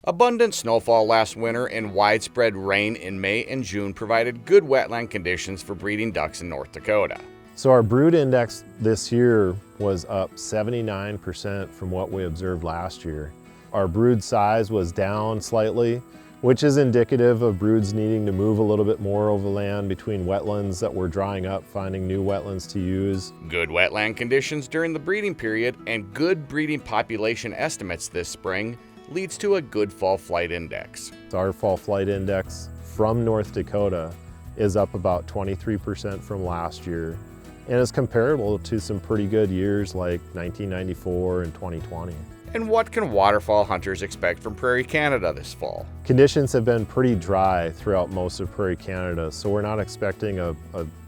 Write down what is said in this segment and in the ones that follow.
Abundant snowfall last winter and widespread rain in May and June provided good wetland conditions for breeding ducks in North Dakota. So our brood index this year was up 79% from what we observed last year. Our brood size was down slightly, which is indicative of broods needing to move a little bit more over land between wetlands that were drying up, finding new wetlands to use. Good wetland conditions during the breeding period and good breeding population estimates this spring leads to a good fall flight index. Our fall flight index from North Dakota is up about 23% from last year and is comparable to some pretty good years like 1994 and 2020. And what can waterfowl hunters expect from Prairie Canada this fall? Conditions have been pretty dry throughout most of Prairie Canada, so we're not expecting a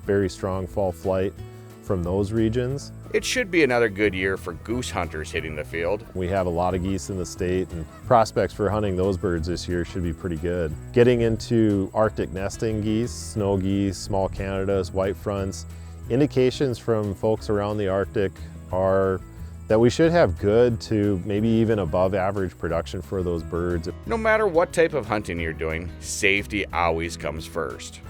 very strong fall flight from those regions. It should be another good year for goose hunters hitting the field. We have a lot of geese in the state, and prospects for hunting those birds this year should be pretty good. Getting into Arctic nesting geese, snow geese, small Canadas, white fronts, indications from folks around the Arctic are that we should have good to maybe even above average production for those birds. No matter what type of hunting you're doing, safety always comes first.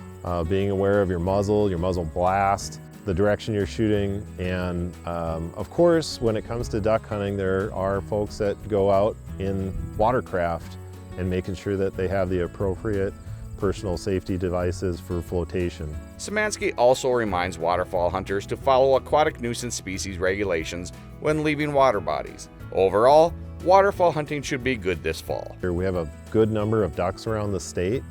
Being aware of your muzzle blast, the direction you're shooting, and of course, when it comes to duck hunting, there are folks that go out in watercraft and making sure that they have the appropriate personal safety devices for flotation. Szymanski also reminds waterfowl hunters to follow aquatic nuisance species regulations when leaving water bodies. Overall, waterfowl hunting should be good this fall. We have a good number of ducks around the state,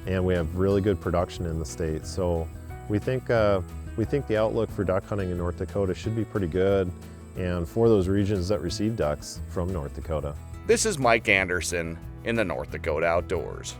and we have really good production in the state. So we think the outlook for duck hunting in North Dakota should be pretty good, and for those regions that receive ducks from North Dakota. This is Mike Anderson in the North Dakota Outdoors.